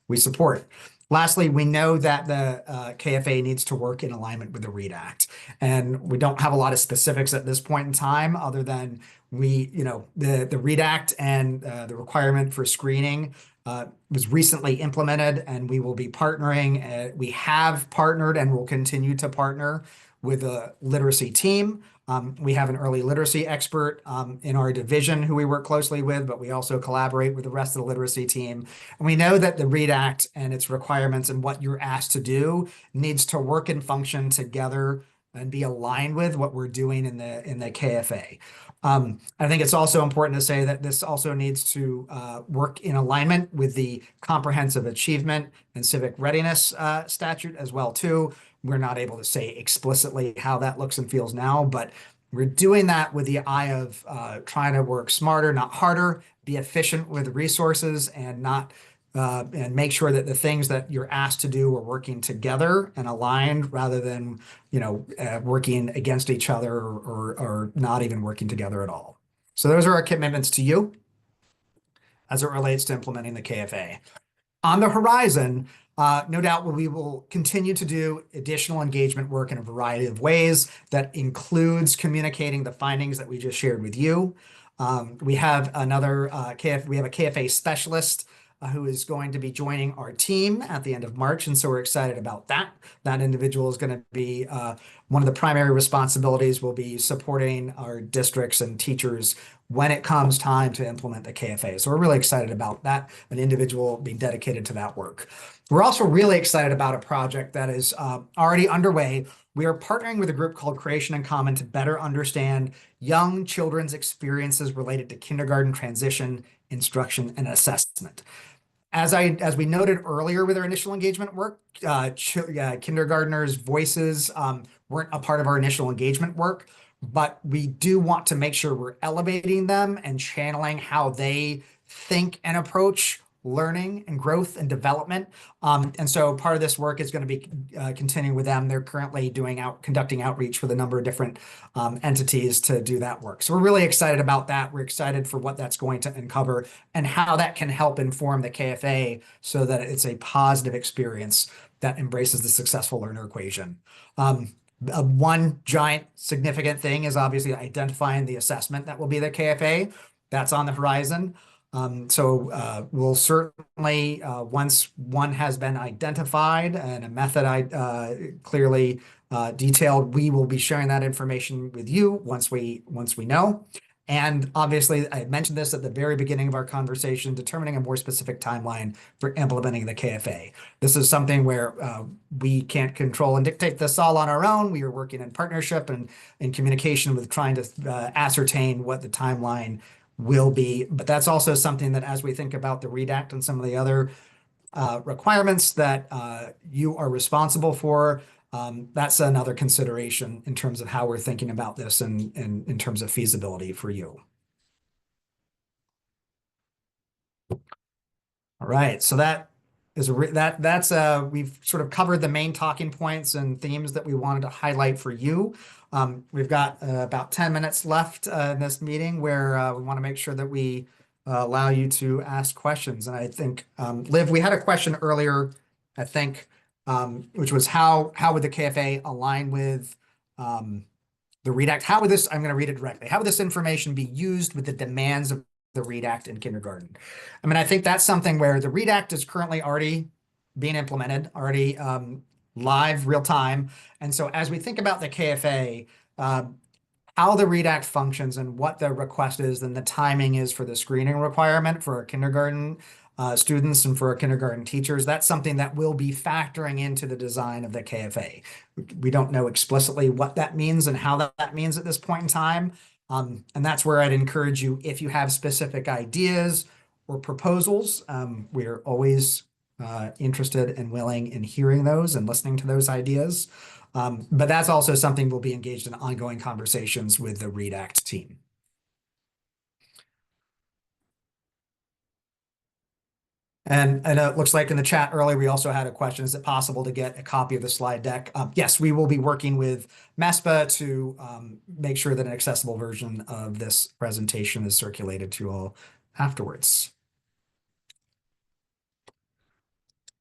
we support. Lastly, we know that the KFA needs to work in alignment with the READ Act. And we don't have a lot of specifics at this point in time, other than the READ Act and the requirement for screening was recently implemented, and we will be partnering. We have partnered and will continue to partner with a literacy team. We have an early literacy expert in our division who we work closely with, but we also collaborate with the rest of the literacy team. And we know that the READ Act and its requirements and what you're asked to do needs to work and function together and be aligned with what we're doing in the KFA. I think it's also important to say that this also needs to work in alignment with the Comprehensive Achievement and Civic Readiness statute as well too. We're not able to say explicitly how that looks and feels now, but we're doing that with the eye of trying to work smarter, not harder, be efficient with resources, and make sure that the things that you're asked to do are working together and aligned, rather than working against each other or not even working together at all. So those are our commitments to you as it relates to implementing the KFA. On the horizon, no doubt we will continue to do additional engagement work in a variety of ways that includes communicating the findings that we just shared with you. We have another we have a KFA specialist who is going to be joining our team at the end of March, and so we're excited about that. That individual is going to be one of the primary responsibilities will be supporting our districts and teachers when it comes time to implement the KFA. So we're really excited about that, an individual being dedicated to that work. We're also really excited about a project that is already underway. We are partnering with a group called Creation in Common to better understand young children's experiences related to kindergarten transition, instruction, and assessment. As we noted earlier with our initial engagement work, kindergartners' voices weren't a part of our initial engagement work, but we do want to make sure we're elevating them and channeling how they think and approach learning and growth and development. And so part of this work is going to be continuing with them. They're currently conducting outreach with a number of different entities to do that work. So we're really excited about that. We're excited for what that's going to uncover and how that can help inform the KFA so that it's a positive experience that embraces the successful learner equation. One giant significant thing is obviously identifying the assessment that will be the KFA. That's on the horizon. So we'll certainly, once one has been identified and a method clearly detailed, we will be sharing that information with you once we know. And obviously, I mentioned this at the very beginning of our conversation, determining a more specific timeline for implementing the KFA. This is something where we can't control and dictate this all on our own. We are working in partnership and in communication with trying to ascertain what the timeline will be. But that's also something that as we think about the READ Act and some of the other requirements that you are responsible for, that's another consideration in terms of how we're thinking about this and in terms of feasibility for you. All right, so that is we've sort of covered the main talking points and themes that we wanted to highlight for you. We've got about 10 minutes left in this meeting where we want to make sure that we allow you to ask questions. And I think, Liv, we had a question earlier, I think, which was how would the KFA align with the READ Act? How would this, I'm going to read it directly, how would this information be used with the demands of the READ Act in kindergarten? I mean, I think that's something where the READ Act is currently already being implemented, already live, real time. And so as we think about the KFA, how the READ Act functions and what the request is and the timing is for the screening requirement for a kindergarten students and for our kindergarten teachers. That's something that will be factoring into the design of the KFA. We don't know explicitly what that means and how that means at this point in time. And that's where I'd encourage you, if you have specific ideas or proposals, we're always interested and willing in hearing those and listening to those ideas. But that's also something we'll be engaged in ongoing conversations with the READ Act team. And it looks like in the chat earlier, we also had a question, is it possible to get a copy of the slide deck? Yes, we will be working with MESPA to make sure that an accessible version of this presentation is circulated to all afterwards.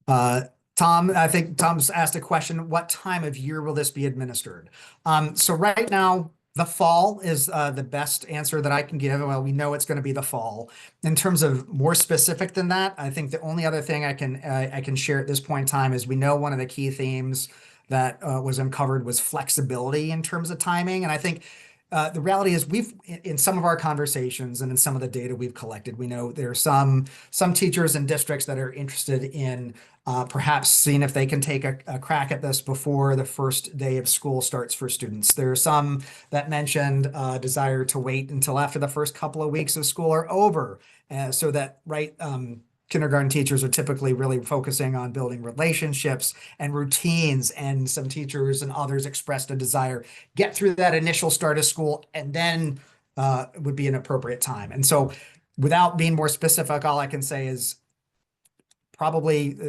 Tom, I think Tom's asked a question, what time of year will this be administered? So right now, the fall is the best answer that I can give. Well, we know it's going to be the fall. In terms of more specific than that, I think the only other thing I can share at this point in time is we know one of the key themes that was uncovered was flexibility in terms of timing. And I think the reality is in some of our conversations and in some of the data we've collected, we know there are some teachers and districts that are interested in perhaps seeing if they can take a crack at this before the first day of school starts for students. There are some that mentioned a desire to wait until after the first couple of weeks of school are over, so that kindergarten teachers are typically really focusing on building relationships and routines, and some teachers and others expressed a desire get through that initial start of school, and then would be an appropriate time. And so without being more specific, all I can say is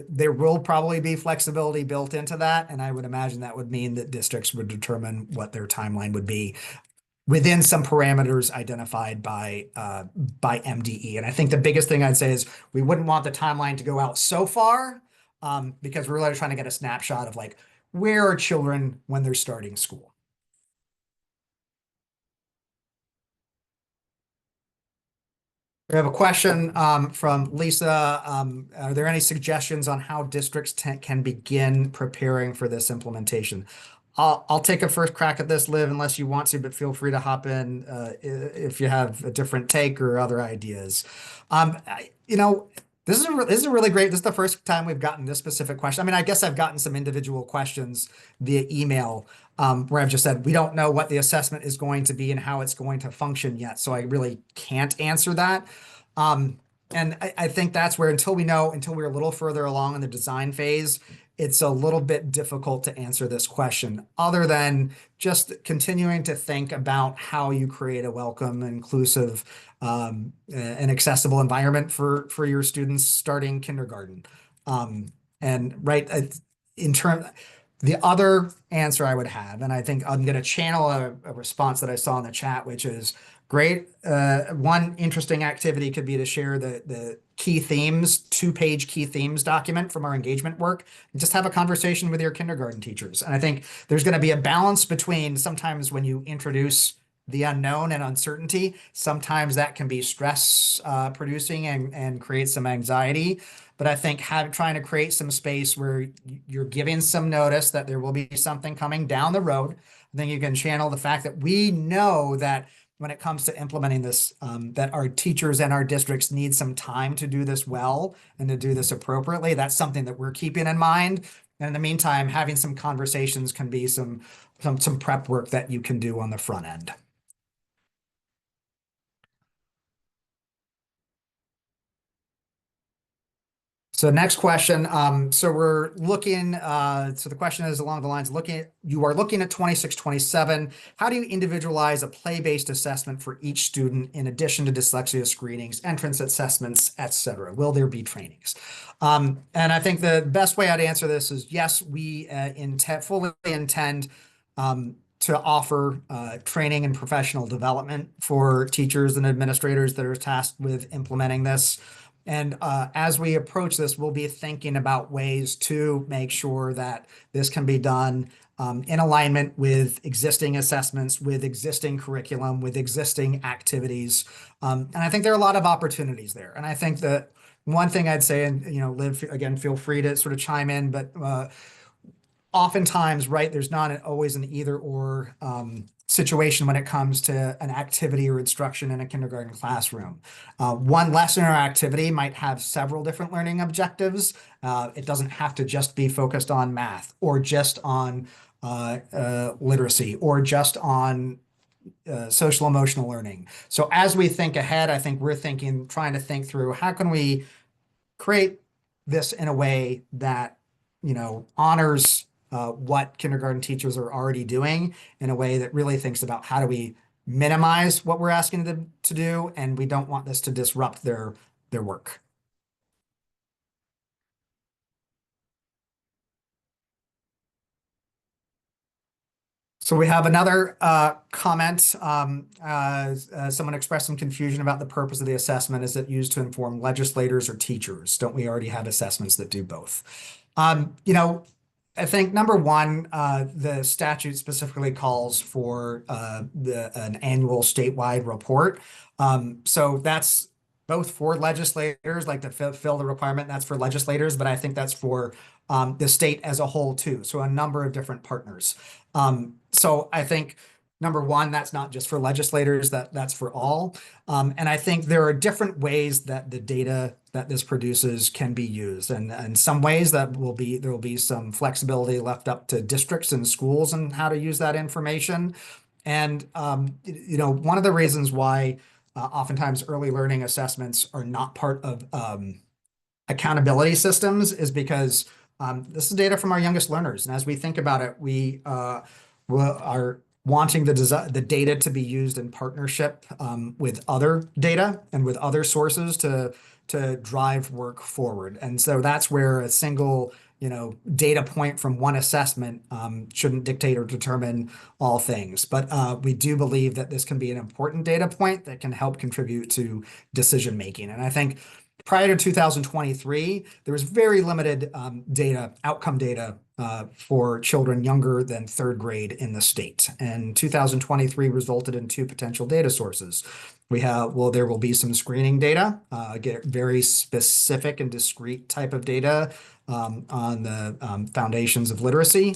there will probably be flexibility built into that. And I would imagine that would mean that districts would determine what their timeline would be within some parameters identified by MDE. And I think the biggest thing I'd say is we wouldn't want the timeline to go out so far because we're really trying to get a snapshot of like, where are children when they're starting school? We have a question from Lisa. Are there any suggestions on how districts can begin preparing for this implementation? I'll take a first crack at this, Liv, unless you want to, but feel free to hop in if you have a different take or other ideas. This is a really great. This is the first time we've gotten this specific question. I mean, I guess I've gotten some individual questions via email where I've just said we don't know what the assessment is going to be and how it's going to function yet, so I really can't answer that. And I think that's where until we're a little further along in the design phase, it's a little bit difficult to answer this question, other than just continuing to think about how you create a welcome, inclusive, and accessible environment for your students starting kindergarten. The other answer I would have, and I think I'm going to channel a response that I saw in the chat, which is great. One interesting activity could be to share the key themes, 2-page key themes document from our engagement work, and just have a conversation with your kindergarten teachers. And I think there's going to be a balance between sometimes when you introduce the unknown and uncertainty, sometimes that can be stress producing and create some anxiety. But I think trying to create some space where you're giving some notice that there will be something coming down the road. I think you can channel the fact that we know that when it comes to implementing this, that our teachers and our districts need some time to do this well and to do this appropriately. That's something that we're keeping in mind. And in the meantime, having some conversations can be some prep work that you can do on the front end. So next question. So we're looking, so the question is along the lines, you are looking at 26-27. How do you individualize a play-based assessment for each student in addition to dyslexia screenings, entrance assessments, et cetera? Will there be trainings? And I think the best way I'd answer this is yes, we fully intend to offer training and professional development for teachers and administrators that are tasked with implementing this. And as we approach this, we'll be thinking about ways to make sure that this can be done in alignment with existing assessments, with existing curriculum, with existing activities. And I think there are a lot of opportunities there. And I think that one thing I'd say, and Liv, again, feel free to sort of chime in, but oftentimes, right, there's not always an either or situation when it comes to an activity or instruction in a kindergarten classroom. One lesson or activity might have several different learning objectives. It doesn't have to just be focused on math or just on literacy or just on social emotional learning. So as we think ahead, I think we're trying to think through how can we create this in a way that, honors what kindergarten teachers are already doing in a way that really thinks about how do we minimize what we're asking them to do, and we don't want this to disrupt their work. So we have another comment. Someone expressed some confusion about the purpose of the assessment. Is it used to inform legislators or teachers? Don't we already have assessments that do both? I think number one, the statute specifically calls for an annual statewide report. So that's both for legislators, like to fill the requirement. That's for legislators, but I think that's for the state as a whole too. So a number of different partners. So I think number one, that's not just for legislators, that's for all. And I think there are different ways that the data that this produces can be used. And in some ways there will be some flexibility left up to districts and schools and how to use that information. And, one of the reasons why oftentimes early learning assessments are not part of accountability systems is because this is data from our youngest learners. And as we think about it, we are wanting the data to be used in partnership with other data and with other sources to drive work forward. And so that's where a single data point from one assessment shouldn't dictate or determine all things. But we do believe that this can be an important data point that can help contribute to decision making. And I think prior to 2023, there was very limited outcome data for children younger than third grade in the state. And 2023 resulted in two potential data sources. There will be some screening data, get very specific and discrete type of data on the foundations of literacy.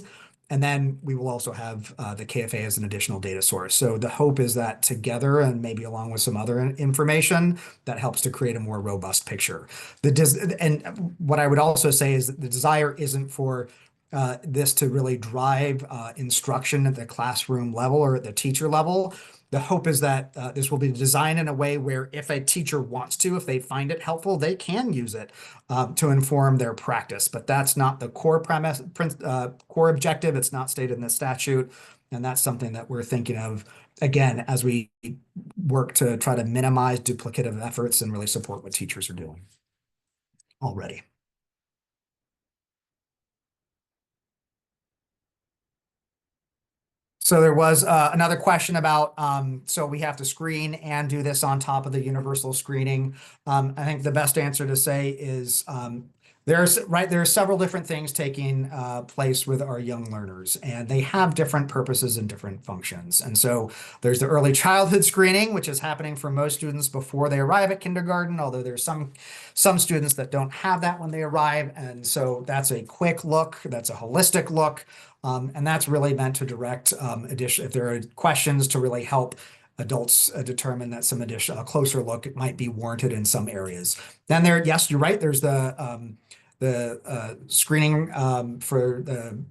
And then we will also have the KFA as an additional data source. So the hope is that together and maybe along with some other information that helps to create a more robust picture. And what I would also say is that the desire isn't for this to really drive instruction at the classroom level or at the teacher level. The hope is that this will be designed in a way where if a teacher wants to, if they find it helpful, they can use it to inform their practice. But that's not the core core objective. It's not stated in the statute. And that's something that we're thinking of, again, as we work to try to minimize duplicative efforts and really support what teachers are doing already. So there was another question about, so we have to screen and do this on top of the universal screening. I think the best answer to say is there are several different things taking place with our young learners, and they have different purposes and different functions. And so there's the early childhood screening, which is happening for most students before they arrive at kindergarten, although there's some students that don't have that when they arrive. And so that's a quick look, that's a holistic look. And that's really meant to direct if there are questions to really help adults determine that some additional closer look might be warranted in some areas. Then yes, you're right. There's the screening for the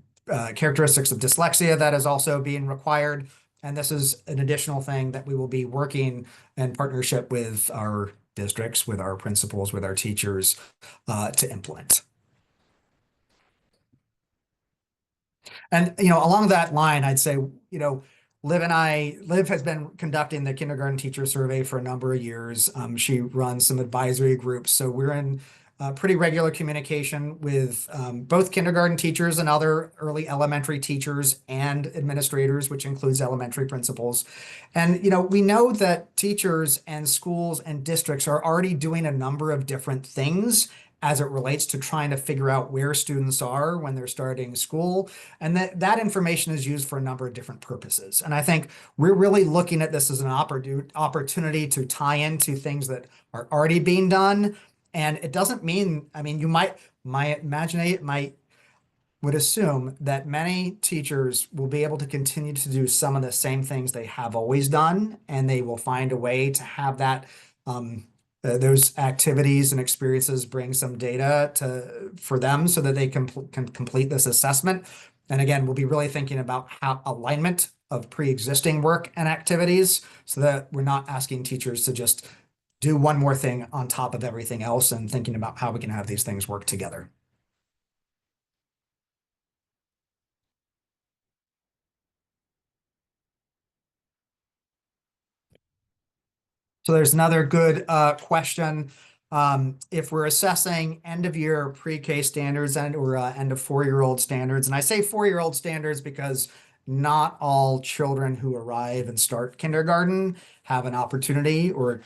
characteristics of dyslexia that is also being required. And this is an additional thing that we will be working in partnership with our districts, with our principals, with our teachers to implement. And, along that line, I'd say, Liv has been conducting the kindergarten teacher survey for a number of years. She runs some advisory groups. So we're in pretty regular communication with both kindergarten teachers and other early elementary teachers and administrators, which includes elementary principals. And, we know that teachers and schools and districts are already doing a number of different things as it relates to trying to figure out where students are when they're starting school. And that information is used for a number of different purposes. And I think we're really looking at this as an opportunity to tie into things that are already being done. And it doesn't mean, you might imagine it might would assume that many teachers will be able to continue to do some of the same things they have always done, and they will find a way to have that those activities and experiences bring some data for them so that they can complete this assessment. And again, we'll be really thinking about how alignment of pre-existing work and activities so that we're not asking teachers to just do one more thing on top of everything else, and thinking about how we can have these things work together. So there's another good question. If we're assessing end of year pre-K standards or end of 4-year-old standards, and I say 4-year-old standards because not all children who arrive and start kindergarten have an opportunity or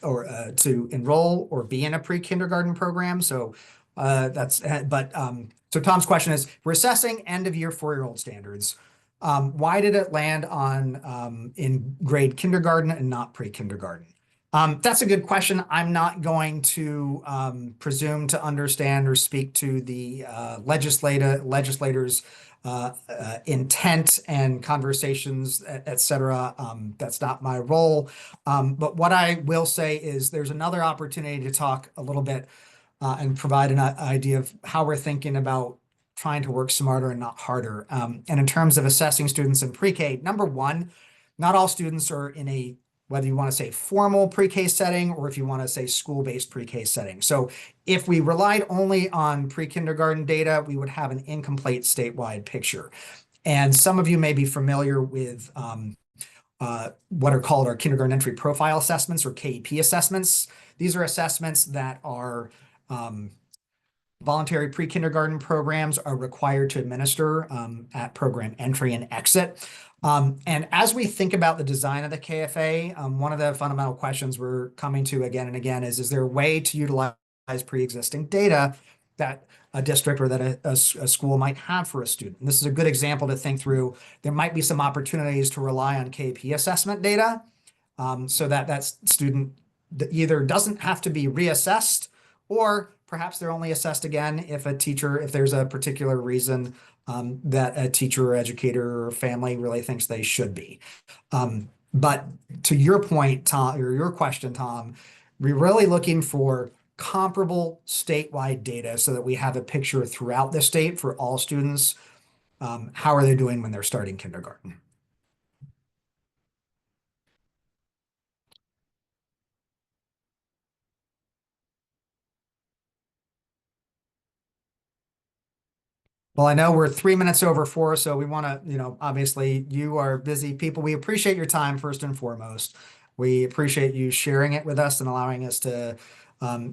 to enroll or be in a pre-kindergarten program. So so Tom's question is, we're assessing end of year 4-year-old standards. Why did it land on in grade kindergarten and not pre-kindergarten? That's a good question. I'm not going to presume to understand or speak to the legislators' intent and conversations, et cetera. That's not my role. But what I will say is there's another opportunity to talk a little bit and provide an idea of how we're thinking about trying to work smarter and not harder. And in terms of assessing students in pre-K, number one, not all students are in a, whether you want to say formal pre-K setting or if you want to say school-based pre-K setting. So if we relied only on pre-kindergarten data, we would have an incomplete statewide picture. And some of you may be familiar with what are called our kindergarten entry profile assessments or KEP assessments. These are assessments that are voluntary pre-kindergarten programs are required to administer at program entry and exit. And as we think about the design of the KFA, one of the fundamental questions we're coming to again and again is there a way to utilize pre-existing data that a district or that a school might have for a student? And this is a good example to think through. There might be some opportunities to rely on KP assessment data so that student either doesn't have to be reassessed, or perhaps they're only assessed again if there's a particular reason that a teacher or educator or family really thinks they should be. But to your point, Tom, or your question, Tom, we're really looking for comparable statewide data so that we have a picture throughout the state for all students. How are they doing when they're starting kindergarten? Well, I know we're 3 minutes over 4, so we want to, obviously you are busy people. We appreciate your time first and foremost. We appreciate you sharing it with us and allowing us to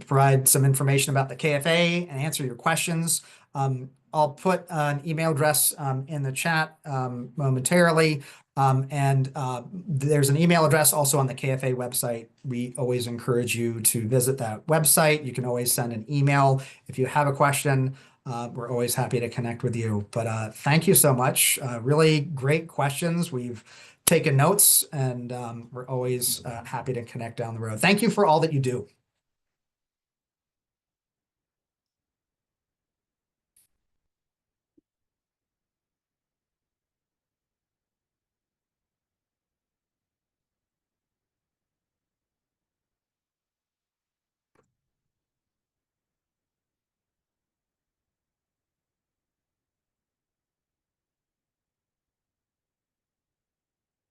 provide some information about the KFA and answer your questions. I'll put an email address in the chat momentarily. And there's an email address also on the KFA website. We always encourage you to visit that website. You can always send an email if you have a question. We're always happy to connect with you. But thank you so much. Really great questions. We've taken notes, and we're always happy to connect down the road. Thank you for all that you do.